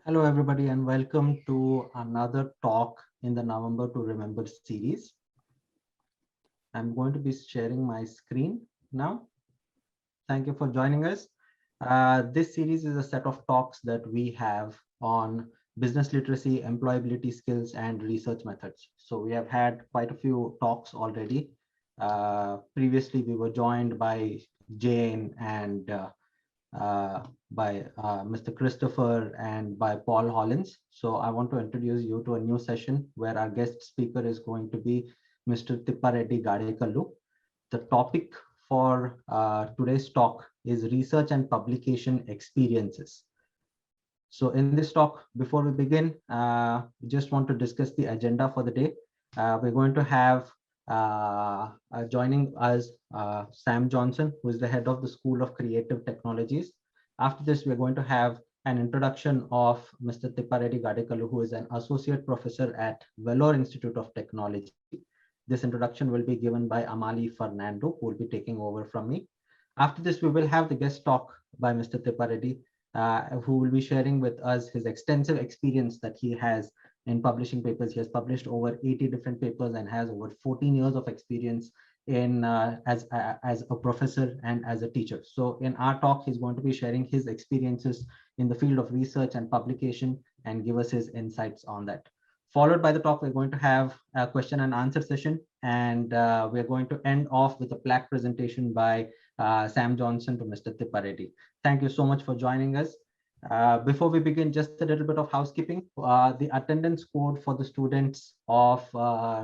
Hello, everybody, and welcome to another talk in the November to Remember series. I'm going to be sharing my screen now. Thank you for joining us. This series is a set of talks that we have on business literacy, employability skills, and research methods. So we have had quite a few talks already. Previously, we were joined by Jane and by Mr. Christopher and by Paul Hollins. So I want to introduce you to a new session where our guest speaker is going to be Mr. Tippareddy Gadekallu. The topic for today's talk is research and publication experiences. So in this talk, before we begin, we just want to discuss the agenda for the day. We're going to have joining us Sam Johnson, who is the head of the School of Creative Technologies. After this, we're going to have an introduction of Mr. Tippareddy Gadekallu, who is an associate professor at Vellore Institute of Technology. This introduction will be given by Amali Fernando, who will be taking over from me. After this, we will have the guest talk by Mr. Tippareddy, who will be sharing with us his extensive experience that he has in publishing papers. He has published over 80 different papers and has over 14 years of experience in as a professor and as a teacher. So in our talk, he's going to be sharing his experiences in the field of research and publication and give us his insights on that. Followed by the talk, we're going to have a question and answer session, and we're going to end off with a plaque presentation by Sam Johnson to Mr. Tippareddy. Thank you so much for joining us. Before we begin, just a little bit of housekeeping. The attendance code for the students of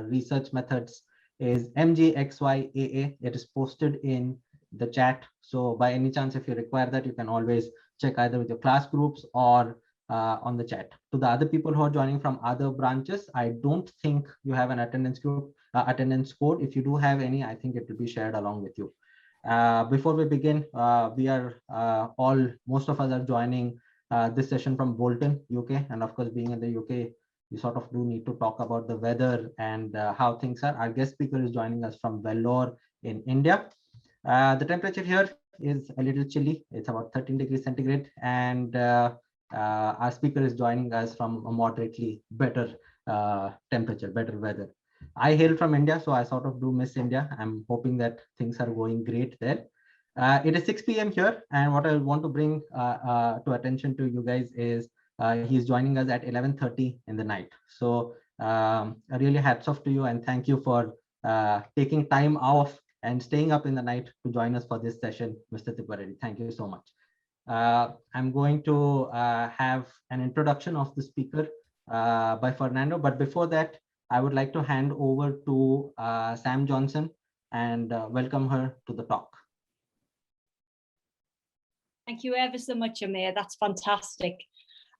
research methods is MGXYAA. It is posted in the chat. So by any chance, if you require that, you can always check either with your class groups or on the chat. To the other people who are joining from other branches, I don't think you have an attendance group, attendance code. If you do have any, I think it will be shared along with you. Before we begin, most of us are joining this session from Bolton, UK. And of course, being in the UK, we sort of do need to talk about the weather and how things are. Our guest speaker is joining us from Vellore in India. The temperature here is a little chilly. It's about 13 degrees centigrade. And our speaker is joining us from a moderately better temperature, better weather. I hail from India, so I sort of do miss India. I'm hoping that things are going great there. It is 6 p.m. here, and what I want to bring to attention to you guys is he's joining us at 11:30 in the night. So really hats off to you, and thank you for taking time off and staying up in the night to join us for this session, Mr. Tippareddy. Thank you so much. I'm going to have an introduction of the speaker by Fernando, but before that, I would like to hand over to Sam Johnson and welcome her to the talk. Thank you ever so much, Amir. That's fantastic.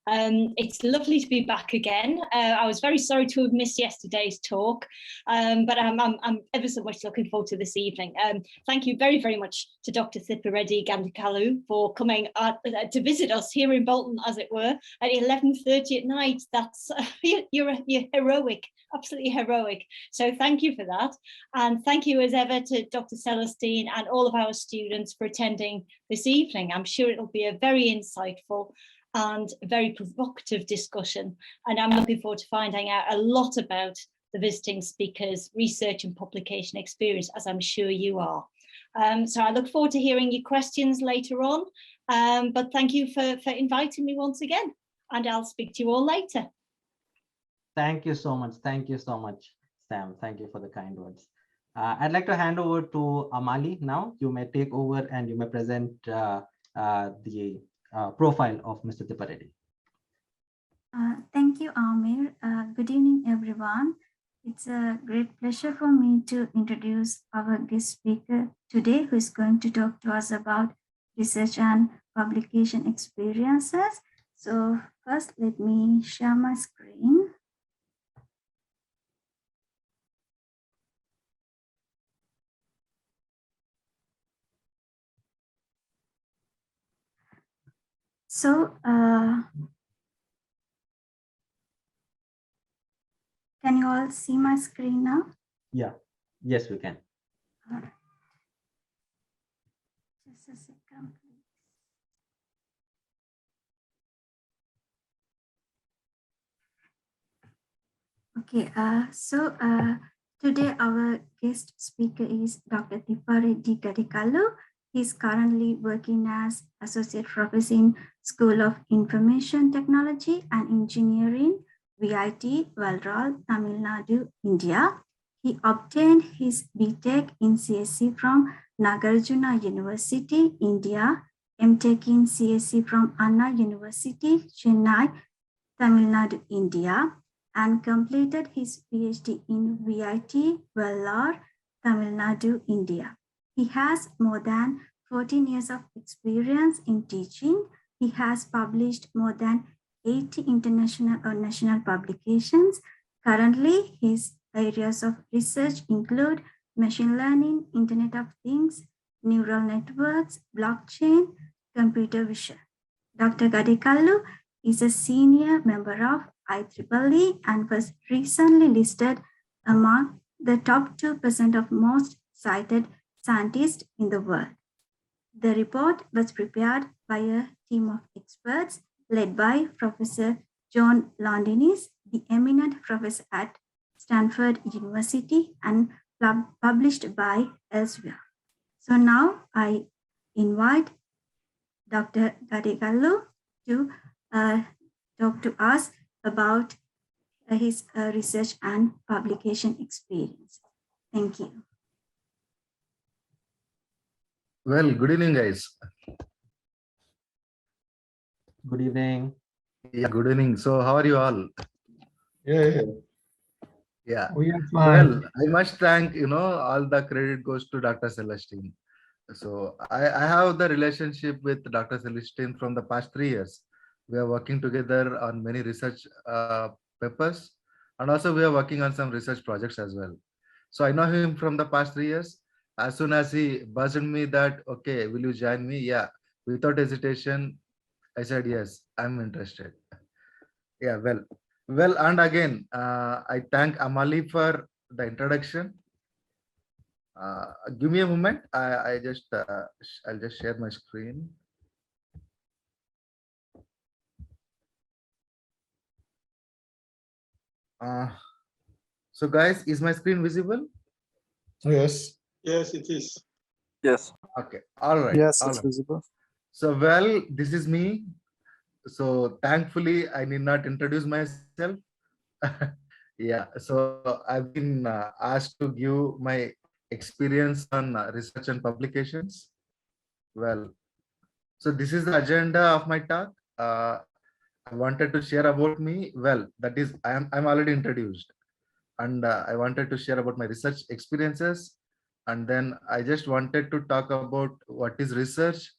It's lovely to be back again. I was very sorry to have missed yesterday's talk, but I'm ever so much looking forward to this evening. Thank you very, very much to Dr. Tippareddy Gadekallu for coming to visit us here in Bolton, as it were, at 11:30 at night. That's you're heroic, absolutely heroic. So thank you for that. And thank you as ever to Dr. Celestine and all of our students for attending this evening. I'm sure it'll be a very insightful and very provocative discussion. And I'm looking forward to finding out a lot about the visiting speakers' research and publication experience, as I'm sure you are. So I look forward to hearing your questions later on. But thank you for inviting me once again, and I'll speak to you all later. Thank you so much. Thank you so much, Sam. Thank you for the kind words. I'd like to hand over to Amali now. You may take over and you may present the profile of Mr. Tippareddy. Thank you, Amir. Good evening, everyone. It's a great pleasure for me to introduce our guest speaker today, who is going to talk to us about research and publication experiences. So first, let me share my screen. So, can you all see my screen now? Yeah, yes, we can. All right. Just a second, please. Okay, today our guest speaker is Dr. Tipareddy Gadikalu. He is currently working as Associate Professor in School of Information Technology and Engineering, VIT, Valral, Tamil Nadu, India. He obtained his BTech in CSC from Nagarjuna University, India, MTech in CSC from Anna University, Chennai, Tamil Nadu, India, and completed his PhD in VIT, Vellore, Tamil Nadu, India. He has more than 14 years of experience in teaching. He has published more than 80 international or national publications. Currently, his areas of research include machine learning, Internet of Things, neural networks, blockchain, computer vision. Dr. Gadikalu is a senior member of IEEE and was recently listed among the top 2% of most cited scientists in the world. The report was prepared by a team of experts led by Professor John Londinis, the eminent professor at Stanford University, and published by Elsevier. So now I invite Dr. Gadikalu to talk to us about his research and publication experience. Thank you. Well, good evening, guys. Good evening. Yeah, good evening. So, how are you all? Yeah. We are fine. Well, I must thank, all the credit goes to Dr. Celestine. So, I have the relationship with Dr. Celestine from the past 3 years. We are working together on many research papers, and also we are working on some research projects as well. So, I know him from the past 3 years. As soon as he buzzed me that, okay, will you join me? Yeah, without hesitation, I said, yes, I'm interested. Yeah, well, and again, I thank Amali for the introduction. Give me a moment. I'll just share my screen. So guys, is my screen visible? Yes. Yes, it is. Yes. Okay, all right. Yes, all it's right. visible. So, well, this is me. So thankfully, I need not introduce myself. Yeah, so I've been asked to give my experience on research and publications. Well, so this is the agenda of my talk. I wanted to share about me. Well, that is, I'm already introduced, and I wanted to share about my research experiences, and then I just wanted to talk about what is research,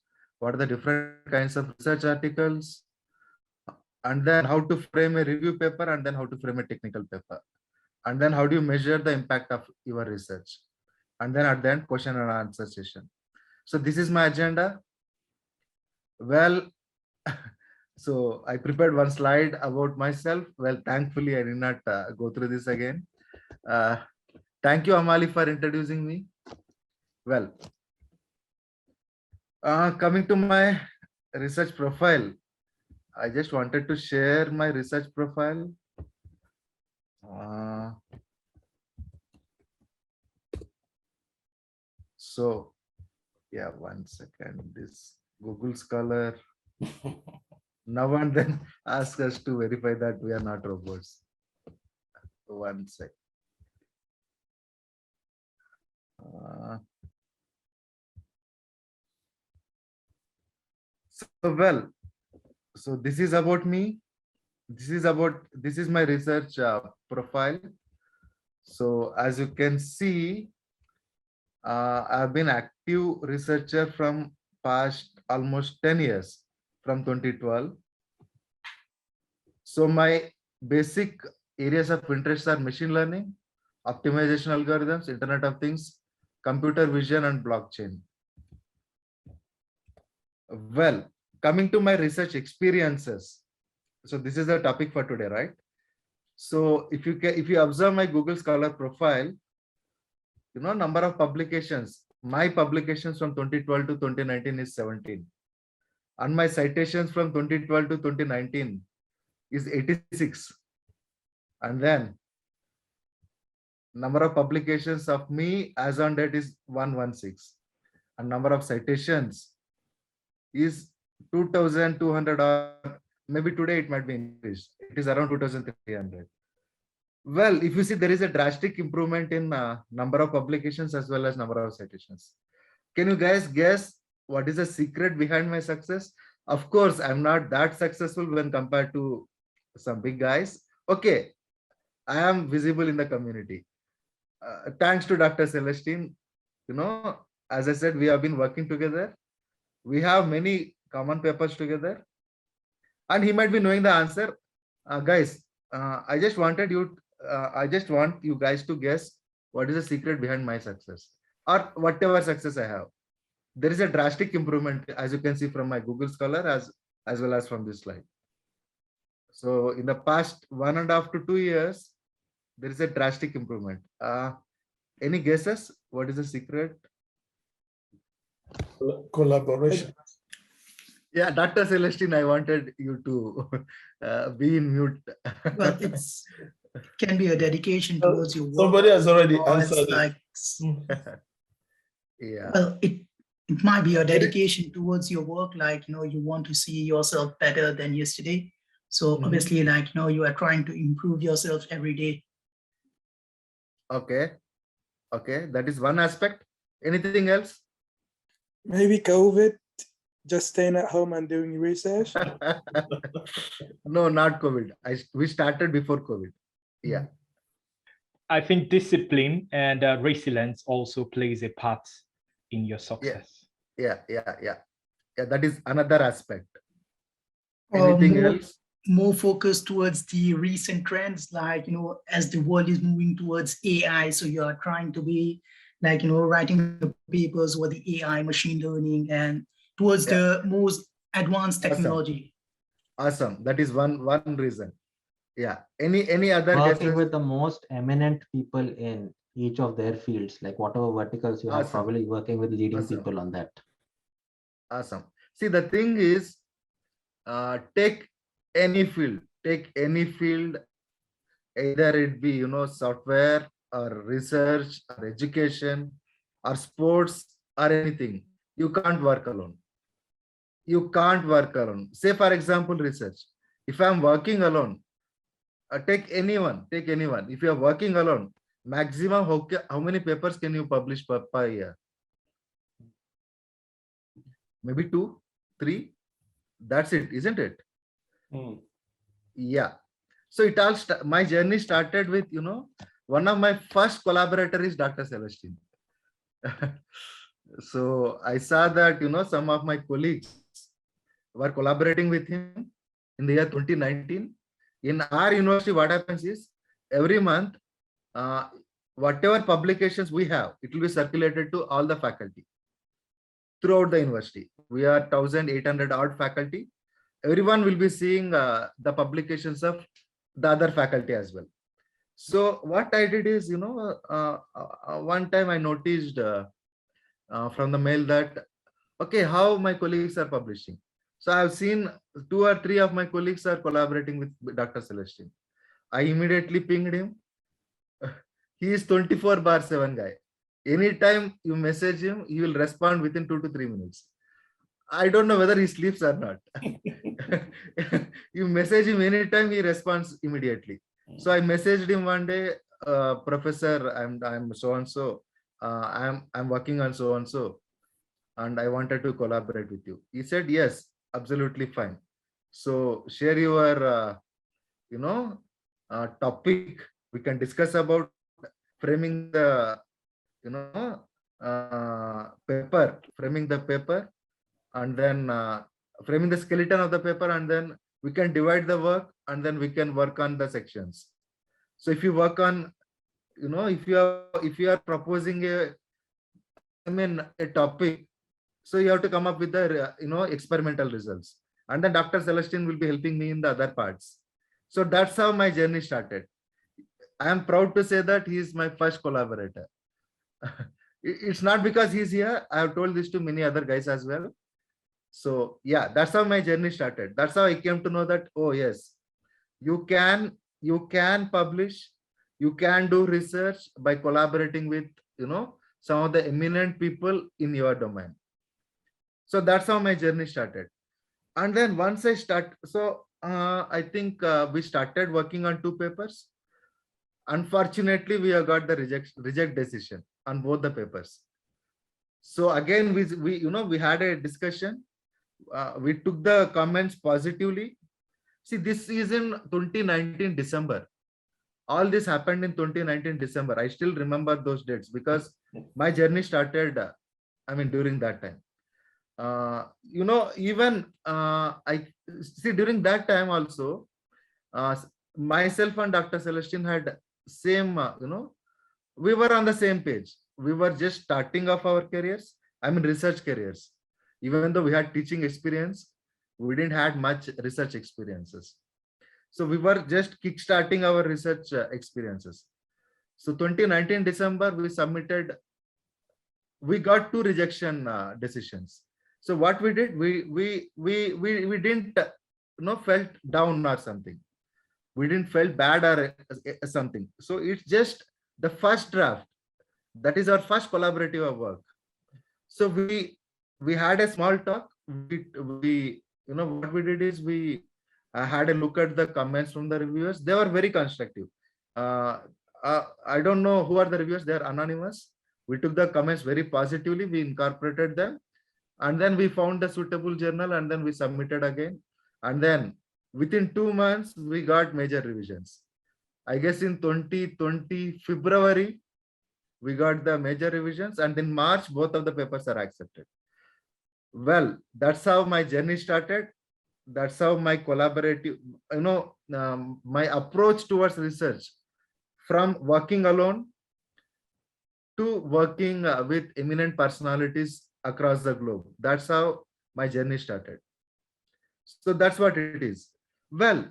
what are the different kinds of research articles, and then how to frame a review paper, and then how to frame a technical paper, and then how do you measure the impact of your research, and then at the end, question and answer session. So this is my agenda. Well, so I prepared one slide about myself. Well, thankfully, I did not go through this again. Thank you, Amali, for introducing me. Well, coming to my research profile, I just wanted to share my research profile. So, yeah, 1 second. This Google Scholar now and then ask us to verify that we are not robots. 1 sec. So, well, so this is about me. This is my research profile. So as you can see, I've been active researcher from past almost 10 years, from 2012. So my basic areas of interest are machine learning, optimization algorithms, Internet of Things, computer vision, and blockchain. Well, coming to my research experiences. So this is the topic for today, right? So if you observe my Google Scholar profile, number of publications, my publications from 2012 to 2019 is 17. And my citations from 2012 to 2019 is 86. And then number of publications of me as on date is 116, and number of citations is 2200, or maybe today it might be increased. It is around 2300. Well, if you see, there is a drastic improvement in number of publications as well as number of citations. Can you guys guess what is the secret behind my success? Of course, I'm not that successful when compared to some big guys. Okay, I am visible in the community. Thanks to Dr. Celestine, as I said, we have been working together. We have many common papers together, and he might be knowing the answer. Guys, I just want you guys to guess what is the secret behind my success, or whatever success I have. There is a drastic improvement, as you can see from my Google Scholar as well as from this slide. So in the past 1.5 to 2 years, there is a drastic improvement. Any guesses? What is the secret? Collaboration. Yeah, Dr. Celestine, I wanted you to be in mute. Well, it can be a dedication towards your work. Somebody has already or it's answered it. like, Yeah. well, it might be a dedication towards your work, like, you want to see yourself better than yesterday. So obviously, like, you are trying to improve yourself every day. Okay. Okay, that is one aspect. Anything else? Maybe COVID, just staying at home and doing research. No, not COVID. We started before COVID. Yeah. I think discipline and resilience also plays a part in your success. Yeah. That is another aspect. Anything else? More focused towards the recent trends, like, as the world is moving towards AI. So you are trying to be like, writing the papers over the AI, machine learning, and towards the most advanced technology. Awesome. That is one reason. Yeah. Any other Working guesses? with the most eminent people in each of their fields, like whatever verticals you have, Awesome. probably working with leading Awesome. people on that. Awesome. See, the thing is, take any field, either it be, software or research or education or sports or anything. You can't work alone. Say, for example, research. If I'm working alone, take anyone. If you are working alone, maximum how many papers can you publish per year? Maybe 2, 3. That's it, isn't it? Yeah. So my journey started with, one of my first collaborators is Dr. Celestine. So I saw that, some of my colleagues were collaborating with him in the year 2019. In our university, what happens is every month, whatever publications we have, it will be circulated to all the faculty throughout the university. We are 1,800 odd faculty. Everyone will be seeing the publications of the other faculty as well. So what I did is, one time I noticed from the mail that, okay, how my colleagues are publishing. So I've seen 2 or 3 of my colleagues are collaborating with Dr. Celestine. I immediately pinged him. He is 24/7 guy. Anytime you message him, he will respond within 2 to 3 minutes. I don't know whether he sleeps or not. You message him anytime, he responds immediately. So I messaged him one day, Professor, I'm so and so. I'm working on so and so, and I wanted to collaborate with you. He said yes, absolutely fine. So share your topic. We can discuss about framing the paper, and then framing the skeleton of the paper, and then we can divide the work, and then we can work on the sections. So if you work on, if you are proposing a topic, so you have to come up with the experimental results, and then Dr. Celestine will be helping me in the other parts. So that's how my journey started. I am proud to say that he is my first collaborator. It's not because he's here. I have told this to many other guys as well. So yeah, that's how my journey started. That's how I came to know that, oh yes, you can publish, You can do research by collaborating with, some of the eminent people in your domain. So that's how my journey started. And then once I start, so I think we started working on 2 papers. Unfortunately, we have got the reject decision on both the papers. So again, we had a discussion. We took the comments positively. See, this is in 2019 December. All this happened in 2019 December. I still remember those dates because my journey started, during that time. Even I see during that time also, myself and Dr. Celestine had same, we were on the same page. We were just starting off our careers, research careers. Even though we had teaching experience, we didn't had much research experiences. So we were just kickstarting our research experiences. So 2019 December, we got 2 rejection decisions. So what we did, we didn't felt down or something. We didn't felt bad or something. So it's just the first draft. That is our first collaborative work. So we had a small talk. We what we did is we had a look at the comments from the reviewers. They were very constructive. I don't know who are the reviewers. They are anonymous. We took the comments very positively. We incorporated them. And then we found a suitable journal and then we submitted again. And then within 2 months, we got major revisions. I guess in 2020 February, we got the major revisions, and in March, both of the papers are accepted. Well, that's how my journey started. That's how my collaborative, my approach towards research, from working alone to working with eminent personalities across the globe. That's how my journey started. So that's what it is. Well,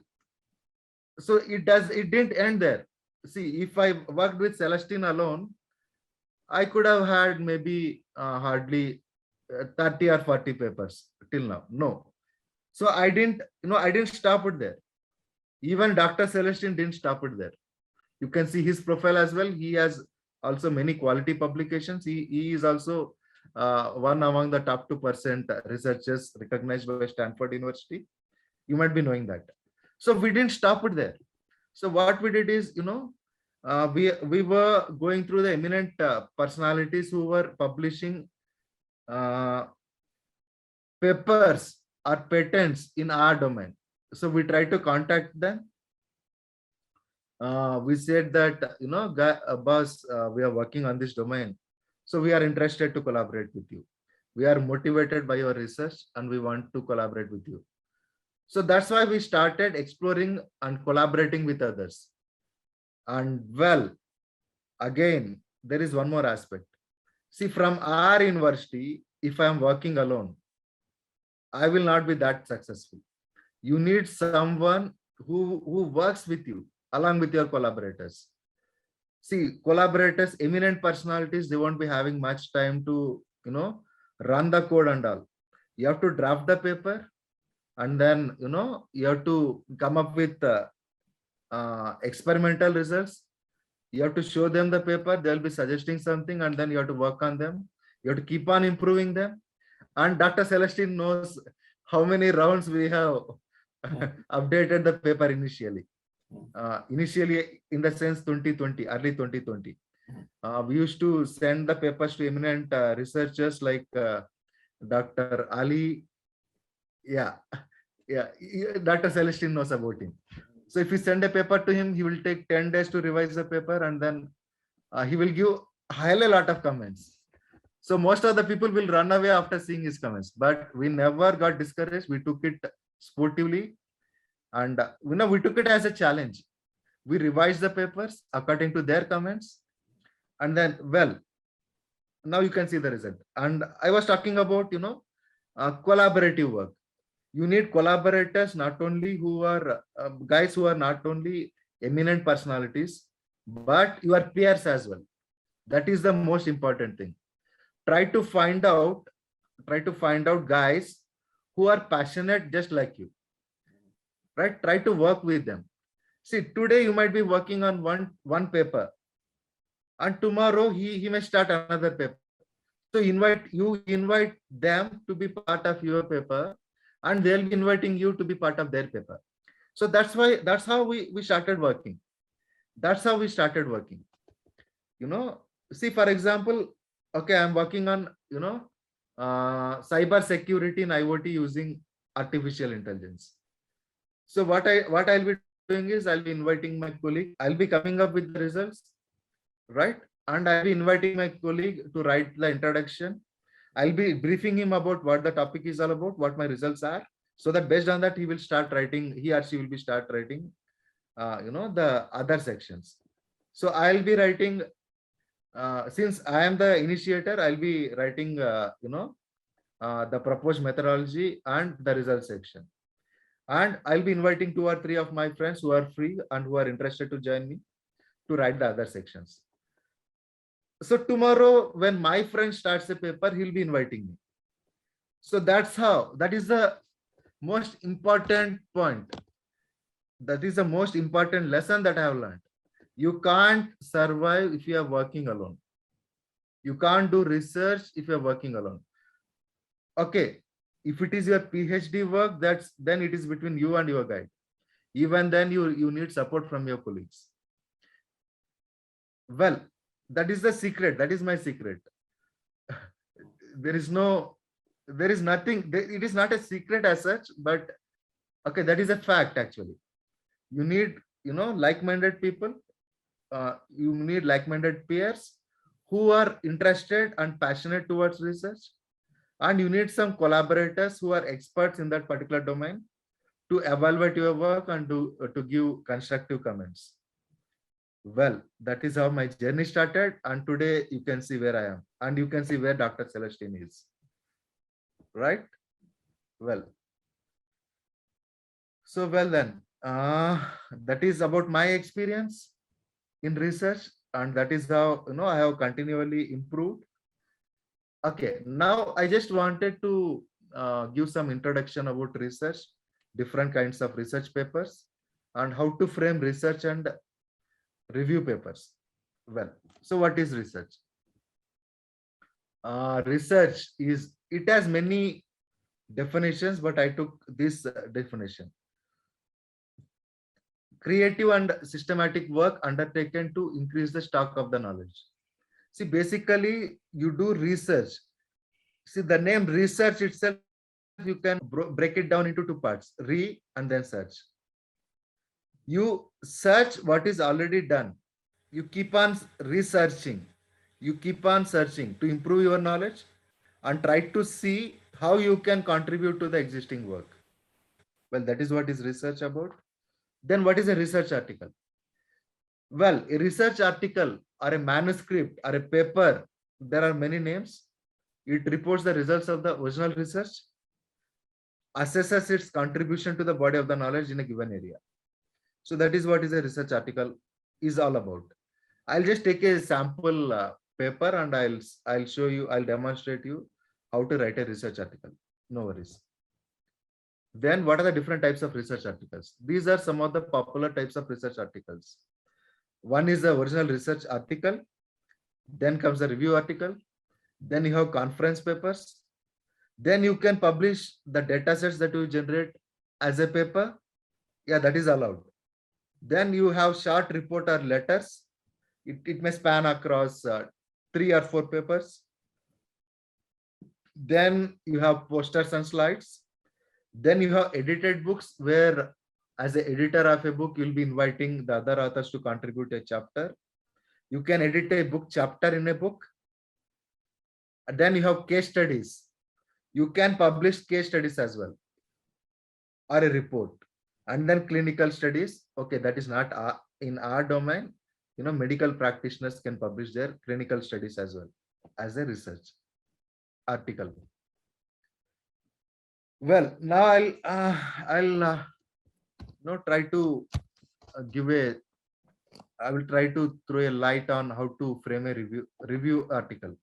so it didn't end there. See, if I worked with Celestine alone, I could have had maybe hardly 30 or 40 papers till now. No. So I didn't stop it there. Even Dr. Celestine didn't stop it there. You can see his profile as well. He has also many quality publications. He is also one among the top 2% researchers recognized by Stanford University. You might be knowing that. So we didn't stop it there. So what we did is, we were going through the eminent personalities who were publishing papers or patents in our domain. So we tried to contact them. We said that, boss, we are working on this domain. So we are interested to collaborate with you. We are motivated by your research and we want to collaborate with you. So that's why we started exploring and collaborating with others. And well, again, there is one more aspect. See, from our university, if I am working alone, I will not be that successful. You need someone who works with you along with your collaborators. See, collaborators, eminent personalities, they won't be having much time to, run the code and all. You have to draft the paper and then, you have to come up with experimental results. You have to show them the paper. They'll be suggesting something and then you have to work on them. You have to keep on improving them. And Dr. Celestine knows how many rounds we have updated the paper initially. Initially, in the sense 2020, early 2020. We used to send the papers to eminent researchers like Dr. Ali. Yeah, Dr. Celestine knows about him. So if you send a paper to him, he will take 10 days to revise the paper and then he will give a lot of comments. So most of the people will run away after seeing his comments, but we never got discouraged. We took it sportively and we took it as a challenge. We revised the papers according to their comments and then, well, now you can see the result. And I was talking about, collaborative work. You need collaborators, not only who are guys who are not only eminent personalities, but your peers as well. That is the most important thing. Try to find out guys who are passionate just like you, right? Try to work with them. See, today you might be working on one paper, and tomorrow he may start another paper. So invite them to be part of your paper, and they'll be inviting you to be part of their paper. So that's how we started working. That's how we started working. See, for example, okay, I'm working on cyber security and IoT using artificial intelligence. So what I'll be doing is I'll be inviting my colleague. I'll be coming up with the results, right? And I'll be inviting my colleague to write the introduction. I'll be briefing him about what the topic is all about, what my results are, so that based on that he will start writing. He or she will be start writing, the other sections. So I'll be writing. Since I am the initiator, I'll be writing, the proposed methodology and the result section. And I'll be inviting 2 or 3 of my friends who are free and who are interested to join me to write the other sections. So tomorrow, when my friend starts a paper, he'll be inviting me. So that is the most important point. That is the most important lesson that I have learned. You can't survive if you are working alone. You can't do research if you are working alone. Okay, if it is your PhD work, then it is between you and your guide. Even then you need support from your colleagues. Well, that is the secret. That is my secret. There is nothing. It is not a secret as such, but okay, that is a fact actually. You need, like-minded people. You need like-minded peers who are interested and passionate towards research, and you need some collaborators who are experts in that particular domain to evaluate your work and to give constructive comments. Well, that is how my journey started, and today you can see where I am, and you can see where Dr. Celestine is, right? Well, so then, that is about my experience in research, and that is how I have continually improved. Okay, now I just wanted to give some introduction about research, different kinds of research papers, and how to frame research and review papers. Well, so what is research? Research it has many definitions, but I took this definition: creative and systematic work undertaken to increase the stock of the knowledge. See, basically, you do research. See, the name research itself, you can break it down into 2 parts: re and then search. You search what is already done. You keep on researching. You keep on searching to improve your knowledge and try to see how you can contribute to the existing work. Well, that is what is research about. Then what is a research article? Well, a research article or a manuscript or a paper, there are many names. It reports the results of the original research, assesses its contribution to the body of the knowledge in a given area. So that is what is a research article is all about. I'll just take a sample paper and I'll show you, I'll demonstrate you how to write a research article. No worries. Then what are the different types of research articles? These are some of the popular types of research articles. One is the original research article. Then comes the review article. Then you have conference papers. Then you can publish the data sets that you generate as a paper. Yeah, that is allowed. Then you have short report or letters. It may span across 3 or 4 papers. Then you have posters and slides. Then you have edited books where, as an editor of a book, you'll be inviting the other authors to contribute a chapter. You can edit a book chapter in a book. And then you have case studies. You can publish case studies as well, or a report. And then clinical studies. Okay, that is not in our domain. Medical practitioners can publish their clinical studies as well as a research article. Well, now I'll try to I will try to throw a light on how to frame a review article.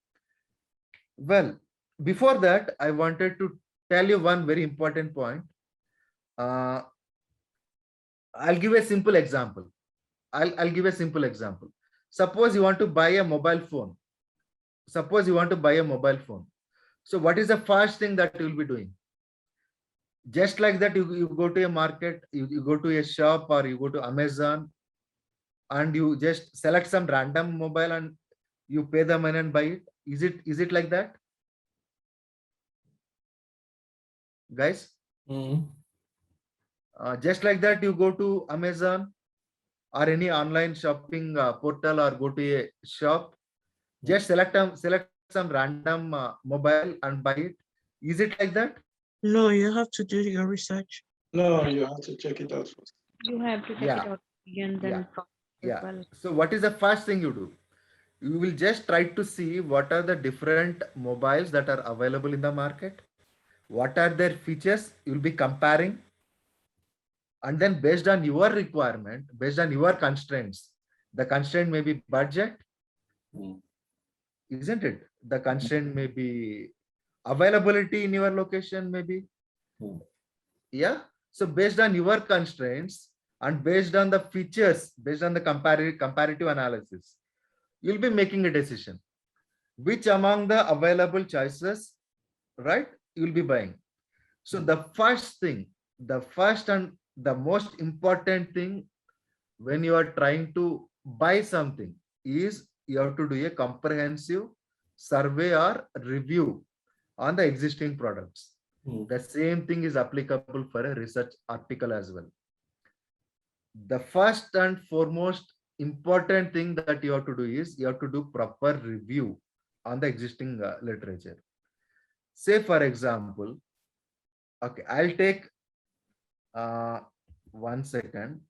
Well, before that, I wanted to tell you one very important point. I'll give a simple example. I'll give a simple example. Suppose you want to buy a mobile phone. Suppose you want to buy a mobile phone. So what is the first thing that you will be doing? Just like that, you go to a market, you go to a shop, or you go to Amazon, and you just select some random mobile and you pay the money and buy it. Is it like that, guys? Just like that, you go to Amazon or any online shopping portal, or go to a shop, just select some random mobile and buy it. Is it like that? No, you have to do your research. No, you have to check it out first. You have to check Yeah. it out and then as Yeah. well. So what is the first thing you do? You will just try to see what are the different mobiles that are available in the market. What are their features? You'll be comparing. And then based on your requirement, based on your constraints, the constraint may be budget, isn't it? The constraint may be availability in your location, maybe. Yeah. So based on your constraints and based on the features, based on the comparative analysis, you'll be making a decision. Which among the available choices, right, you'll be buying. So the first thing, the first and the most important thing when you are trying to buy something is you have to do a comprehensive survey or review on the existing products. The same thing is applicable for a research article as well. The first and foremost important thing that you have to do is you have to do proper review on the existing literature. Say for example, okay, I'll take 1 second.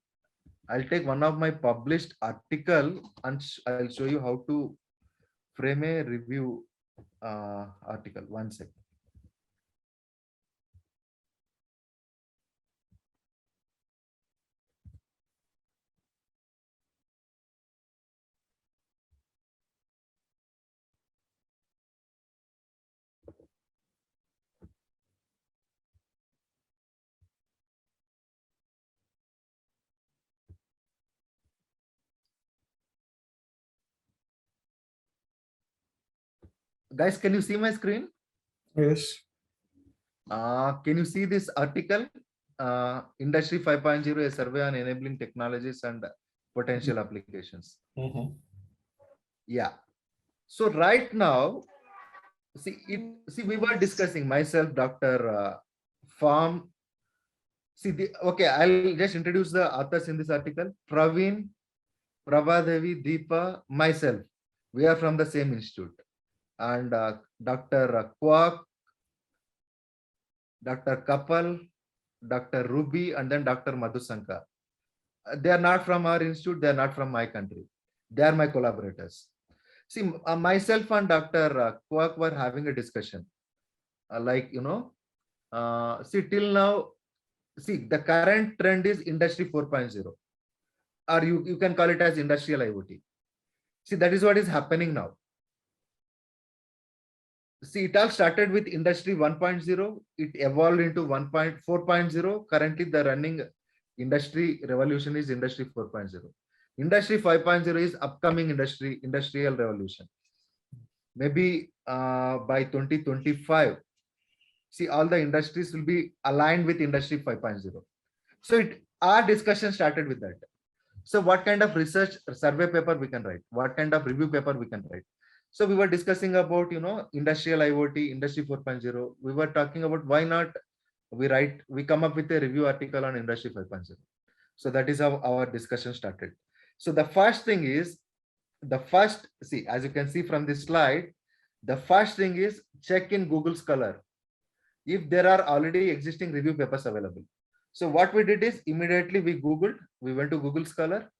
I'll take one of my published article and I'll show you how to frame a review article. 1 second. Guys, can you see my screen? Yes. Can you see this article? Industry 5.0, a survey on enabling technologies and potential applications. Yeah. So right now, see, we were discussing, myself, Dr. Farm. See, okay, I'll just introduce the authors in this article. Praveen, Prabhadevi, Deepa, myself. We are from the same institute. And Dr. Kwak, Dr. Kapal, Dr. Ruby, and then Dr. Madhusankar. They are not from our institute. They are not from my country. They are my collaborators. See, myself and Dr. Kwak were having a discussion. Like, see, till now, see, the current trend is Industry 4.0. Or you can call it as industrial IoT. See, that is what is happening now. See, it all started with Industry 1.0. It evolved into 1.4.0. Currently, the running industry revolution is Industry 4.0. Industry 5.0 is upcoming industrial revolution. Maybe by 2025, see, all the industries will be aligned with Industry 5.0. So our discussion started with that. So what kind of research survey paper we can write? What kind of review paper we can write? So we were discussing about, industrial IoT, Industry 4.0. We were talking about why not we come up with a review article on Industry 5.0. So that is how our discussion started. So the first thing is, see, as you can see from this slide, the first thing is check in Google Scholar if there are already existing review papers available. So what we did is immediately we went to Google Scholar,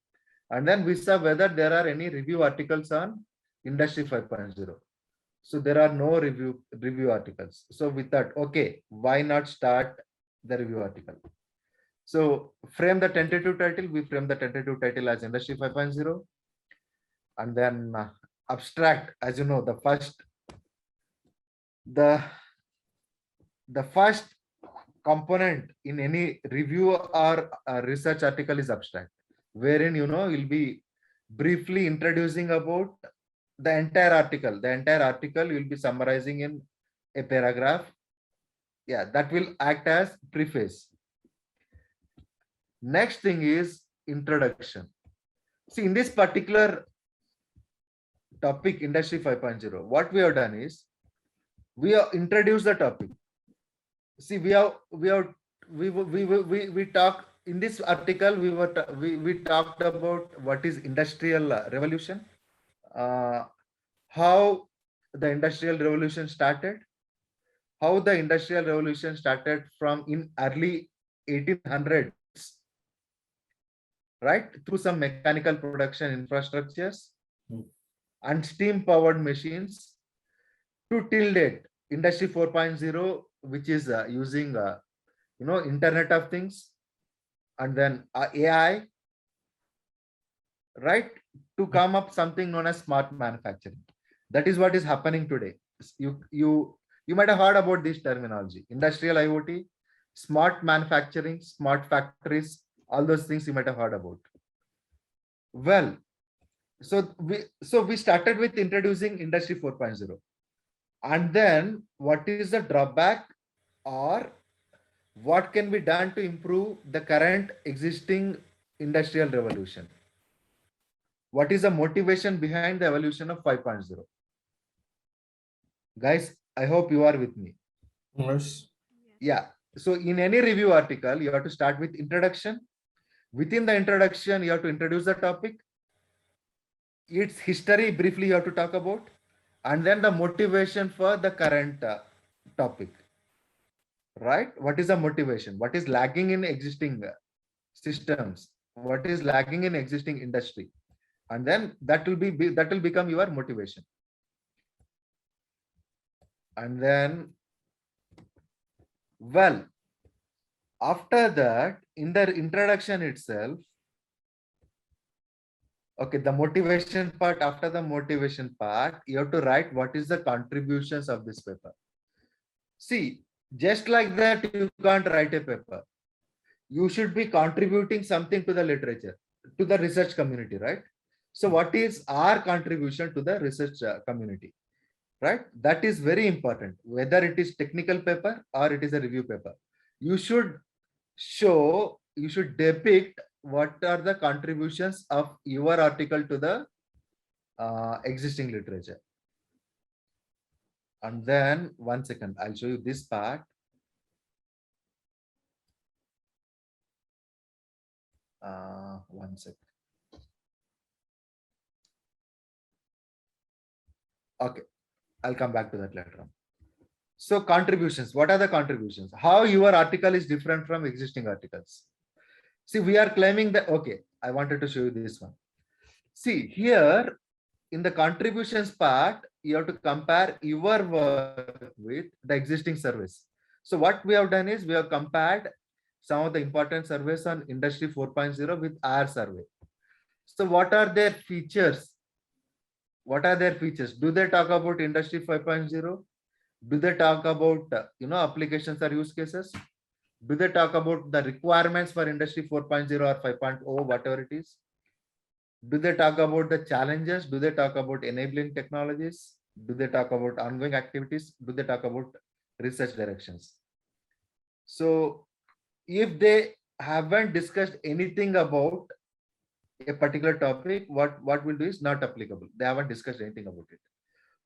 and then we saw whether there are any review articles on Industry 5.0. So there are no review articles. So we thought, okay, why not start the review article? So frame the tentative title. We frame the tentative title as Industry 5.0. And then abstract, as you know, the first component in any review or research article is abstract, wherein you'll be briefly introducing about the entire article. The entire article you'll be summarizing in a paragraph. Yeah, that will act as preface. Next thing is introduction. See, in this particular topic, Industry 5.0, what we have done is we have introduced the topic. See, we talked in this article. We talked about what is industrial revolution, how the industrial revolution started, how the industrial revolution started from in early 1800s, right, through some mechanical production infrastructures and steam powered machines to till date Industry 4.0, which is using Internet of Things, and then AI, right, to come up something known as smart manufacturing. That is what is happening today. You might have heard about this terminology: industrial IoT, smart manufacturing, smart factories, all those things you might have heard about. Well, so we started with introducing Industry 4.0. And then what is the drawback, or what can be done to improve the current existing industrial revolution? What is the motivation behind the evolution of 5.0? Guys, I hope you are with me. Yes. Yeah. So in any review article, you have to start with introduction. Within the introduction, you have to introduce the topic. Its history, briefly, you have to talk about. And then the motivation for the current topic, right? What is the motivation? What is lagging in existing systems? What is lagging in existing industry? And then that will become your motivation. And then, well, after that, in the introduction itself, okay, the motivation part, after the motivation part, you have to write what is the contributions of this paper. See, just like that, you can't write a paper. You should be contributing something to the literature, to the research community, right? So what is our contribution to the research community, right? That is very important, whether it is technical paper or it is a review paper. You should depict what are the contributions of your article to the existing literature. And then 1 second, I'll show you this part. One second. Okay, I'll come back to that later on. So contributions, what are the contributions? How your article is different from existing articles? See, we are claiming that, okay, I wanted to show you this one. See, here in the contributions part, you have to compare your work with the existing surveys. So what we have done is we have compared some of the important surveys on Industry 4.0 with our survey. So what are their features? What are their features? Do they talk about Industry 5.0? Do they talk about applications or use cases? Do they talk about the requirements for Industry 4.0 or 5.0, whatever it is? Do they talk about the challenges? Do they talk about enabling technologies? Do they talk about ongoing activities? Do they talk about research directions? So if they haven't discussed anything about a particular topic, what we'll do is not applicable. They haven't discussed anything about it.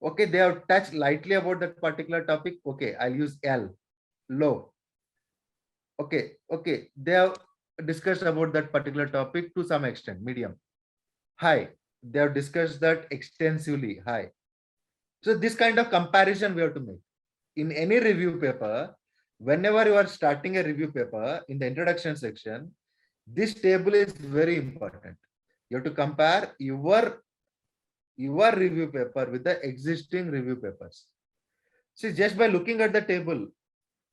Okay, they have touched lightly about that particular topic. Okay, I'll use L, low. Okay, they have discussed about that particular topic to some extent, medium. High, they have discussed that extensively, high. So this kind of comparison we have to make. In any review paper, whenever you are starting a review paper, in the introduction section, this table is very important. You have to compare your review paper with the existing review papers. See, just by looking at the table,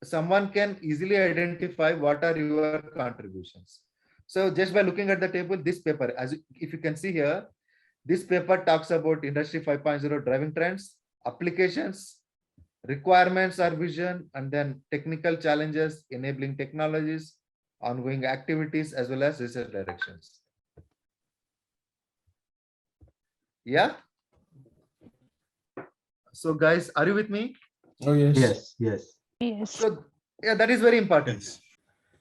someone can easily identify what are your contributions. So just by looking at the table, this paper, if you can see here, this paper talks about Industry 5.0 driving trends, applications, requirements or vision, and then technical challenges, enabling technologies, ongoing activities, as well as research directions. Yeah. So guys, are you with me? Oh, yes. Yes, yes. Yes. So yeah, that is very important.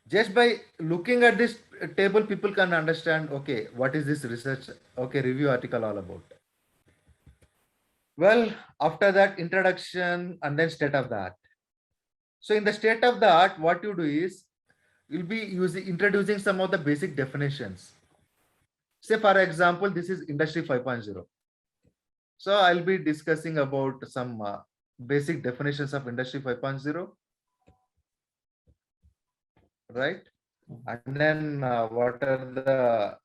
Just by looking at this table, people can understand, okay, what is this research, okay, review article all about? Well, after that, introduction and then state of the art. So in the state of the art, what you do is you'll be introducing some of the basic definitions. Say, for example, this is Industry 5.0. So I'll be discussing about some basic definitions of Industry 5.0, right? And then what are the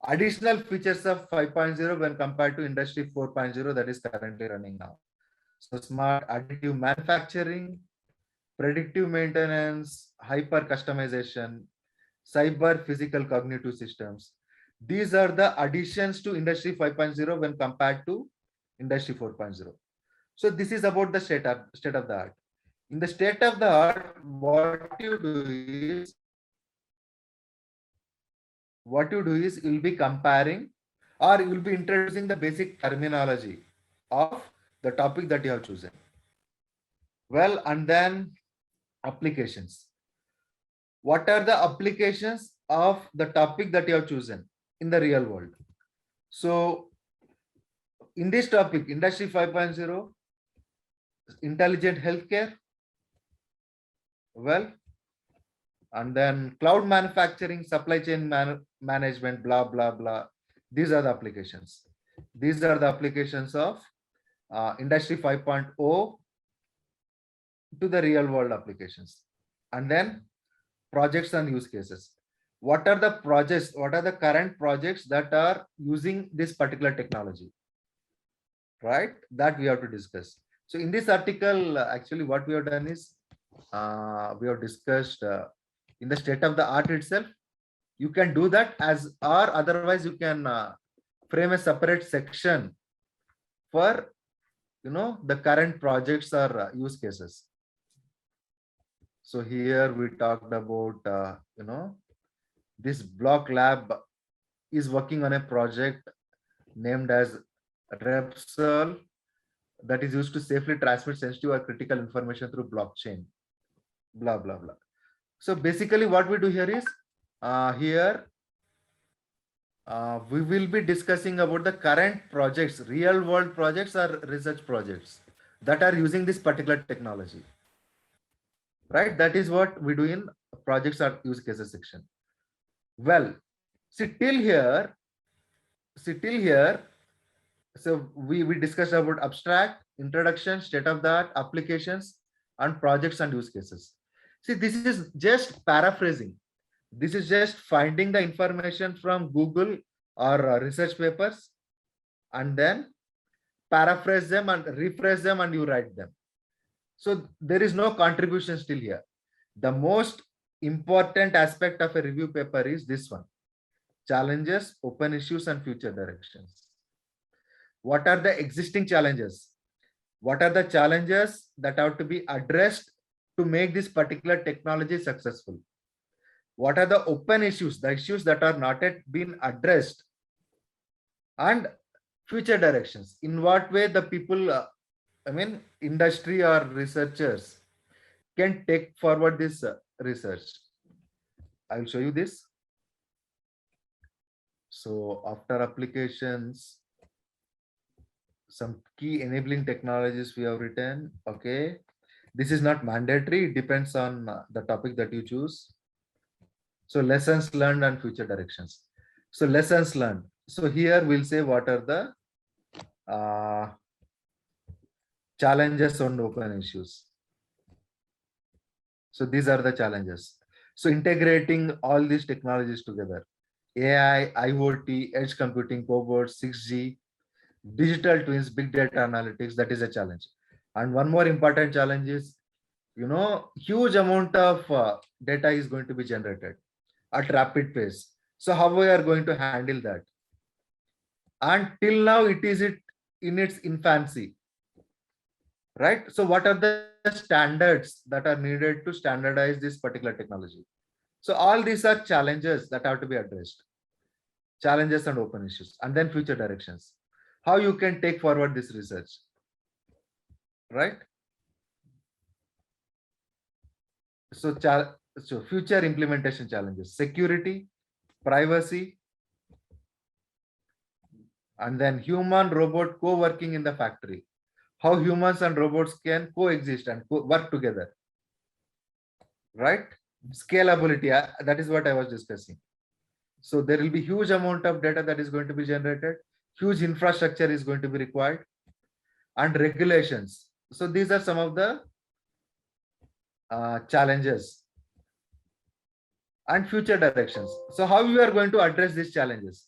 additional features of 5.0 when compared to Industry 4.0 that is currently running now? So smart additive manufacturing, predictive maintenance, hyper customization, cyber physical cognitive systems. These are the additions to Industry 5.0 when compared to Industry 4.0. So this is about the state of the art. In the state of the art, what you do is you'll be comparing or you'll be introducing the basic terminology of the topic that you have chosen. Well, and then applications. What are the applications of the topic that you have chosen in the real world? So in this topic, Industry 5.0, intelligent healthcare, well, and then cloud manufacturing, supply chain management, blah, blah, blah. These are the applications. These are the applications of Industry 5.0 to the real world applications. And then projects and use cases. What are the projects? What are the current projects that are using this particular technology? Right? That we have to discuss. So in this article, actually what we have done is we have discussed in the state of the art itself. You can do that as, or otherwise you can frame a separate section for, you know, the current projects or use cases. So here we talked about, you know, this Block Lab is working on a project named as Repsol that is used to safely transmit sensitive or critical information through blockchain, blah, blah, blah. So basically what we do here is we will be discussing about the current projects, real world projects or research projects that are using this particular technology, right? That is what we do in projects or use cases section. Well, see till here, so we discussed about abstract, introduction, state of the art, applications, and projects and use cases. See, this is just paraphrasing. This is just finding the information from Google or research papers and then paraphrase them and rephrase them and you write them. So there is no contribution still here. The most important aspect of a review paper is this one: challenges, open issues, and future directions. What are the existing challenges? What are the challenges that have to be addressed to make this particular technology successful? What are the open issues, the issues that are not yet been addressed? And future directions. In what way the people, industry or researchers can take forward this research? I will show you this. So after applications, some key enabling technologies we have written. Okay, this is not mandatory. It depends on the topic that you choose. So lessons learned and future directions. So lessons learned. So here we'll say what are the challenges on open issues. So these are the challenges. So integrating all these technologies together: AI, IoT, edge computing, cobots, 6G, digital twins, big data analytics. That is a challenge. And one more important challenge is, you know, huge amount of data is going to be generated at rapid pace. So how we are going to handle that? And till now it is in its infancy, right? So what are the standards that are needed to standardize this particular technology? So all these are challenges that have to be addressed, challenges and open issues, and then future directions. How you can take forward this research, right? So, so future implementation challenges, security, privacy, and then human robot co-working in the factory. How humans and robots can coexist and work together, right? Scalability, that is what I was discussing. So there will be huge amount of data that is going to be generated, huge infrastructure is going to be required, and regulations. So these are some of the challenges and future directions. So how you are going to address these challenges?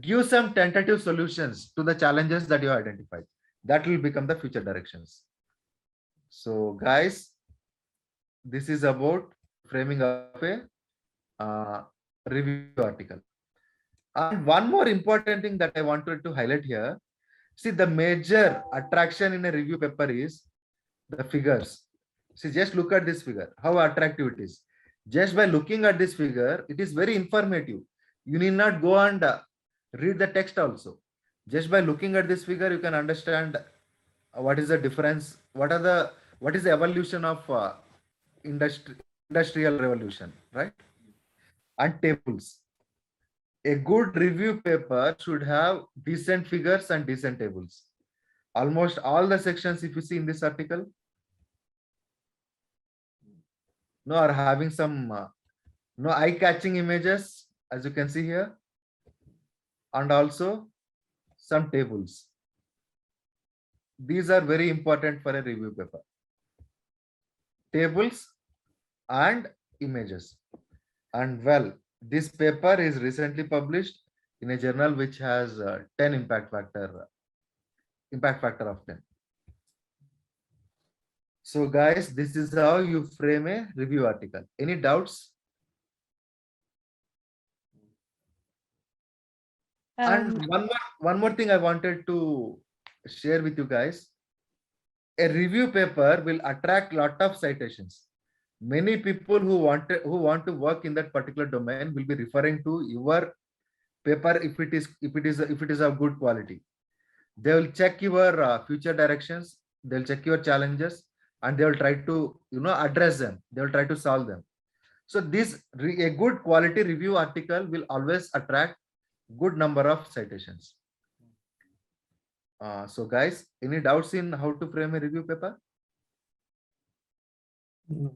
Give some tentative solutions to the challenges that you identified. That will become the future directions. So guys, this is about framing up a review article. And one more important thing that I wanted to highlight here. See, the major attraction in a review paper is the figures. See, just look at this figure, how attractive it is. Just by looking at this figure, it is very informative. You need not go and read the text also. Just by looking at this figure, you can understand what is the difference, what is the evolution of industrial revolution, right? And tables. A good review paper should have decent figures and decent tables. Almost all the sections, if you see in this article, are having some eye-catching images, as you can see here, and also some tables. These are very important for a review paper. Tables and images. And well, this paper is recently published in a journal which has 10 impact factor of 10. So guys, this is how you frame a review article. Any doubts? And one more thing I wanted to share with you guys. A review paper will attract lot of citations. Many people who want to work in that particular domain will be referring to your paper if it is of good quality. They will check your future directions, they'll check your challenges, and they will try to address them. They will try to solve them. So a good quality review article will always attract good number of citations. So guys, any doubts in how to frame a review paper?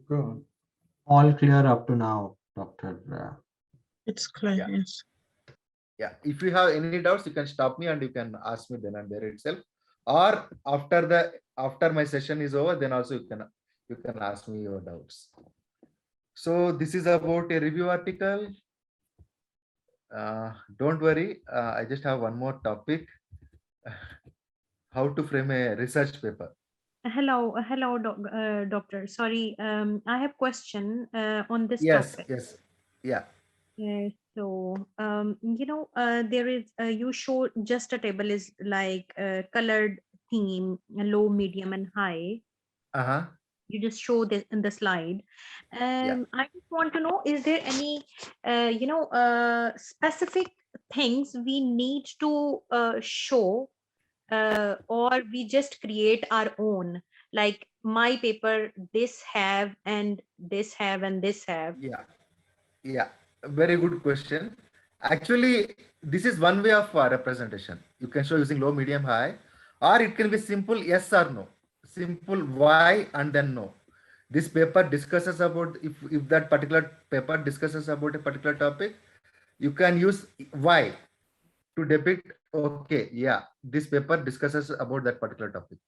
Good. All clear up to now, Dr. It's clear, yes. Yeah, if you have any doubts, you can stop me and you can ask me then and there itself. Or after my session is over, then also you can ask me your doubts. So this is about a review article. Don't worry, I just have one more topic. How to frame a research paper. Hello, doctor. Sorry, I have question on this topic. Yes, yeah. So, there is, you show just a table is like colored theme, low, medium, and high. You just show this in the slide. I just want to know, is there any, specific things we need to show, or we just create our own, like my paper, this have, and this have, and this have? Yeah. Very good question. Actually, this is one way of representation. You can show using low, medium, high, or it can be simple yes or no. Simple why and then no. This paper discusses about, if that particular paper discusses about a particular topic, you can use why to depict, okay, yeah, this paper discusses about that particular topic.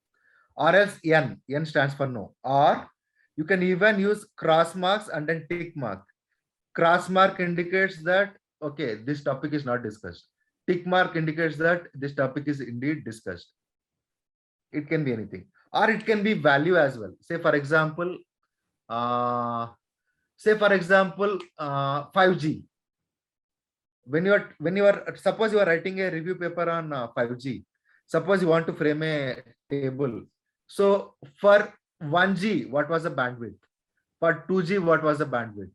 Or else N stands for no. Or you can even use cross marks and then tick mark. Cross mark indicates that, okay, this topic is not discussed. Tick mark indicates that this topic is indeed discussed. It can be anything. Or it can be value as well. Say for example, 5G. Suppose you are writing a review paper on 5G. Suppose you want to frame a table So for 1G, what was the bandwidth? For 2G, what was the bandwidth?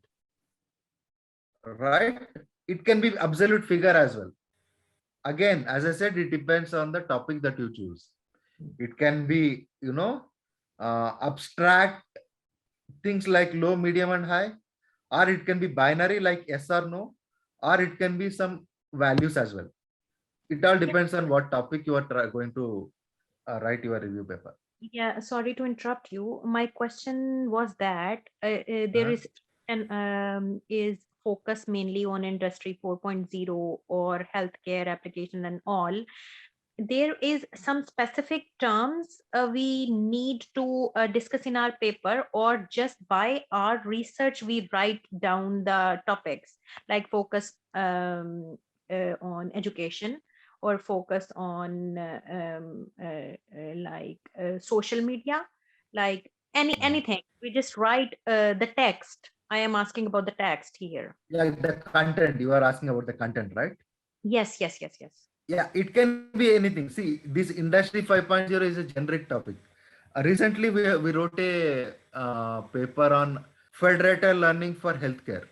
Right? It can be absolute figure as well. Again, as I said, it depends on the topic that you choose. It can be, abstract things like low, medium, and high, or it can be binary like yes or no, or it can be some values as well. It all depends on what topic you are going to write your review paper. Yeah, sorry to interrupt you. My question was that there is is focus mainly on industry 4.0 or healthcare application and all. There is some specific terms we need to discuss in our paper, or just by our research we write down the topics, like focus on education, or focus on social media, like anything. We just write the text. I am asking about the text here. Yeah, the content. You are asking about the content, right? Yes. Yeah, it can be anything. See, this industry 5.0 is a generic topic. Recently, we wrote a paper on federated learning for healthcare.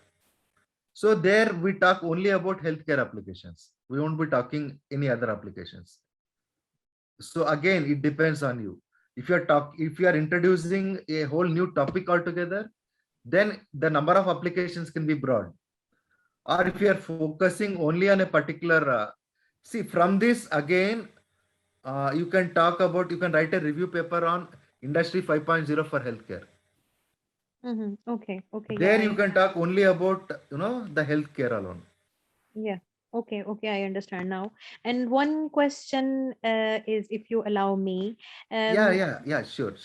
So there we talk only about healthcare applications. We won't be talking any other applications. So again, it depends on you. If you are introducing a whole new topic altogether, then the number of applications can be broad. Or if you are focusing only on a particular, see from this again, you can write a review paper on industry 5.0 for healthcare. Okay. There Yeah, you can talk only about the healthcare alone. Yeah. Okay. I understand now. And one question is, if you allow me. Yeah. Sure.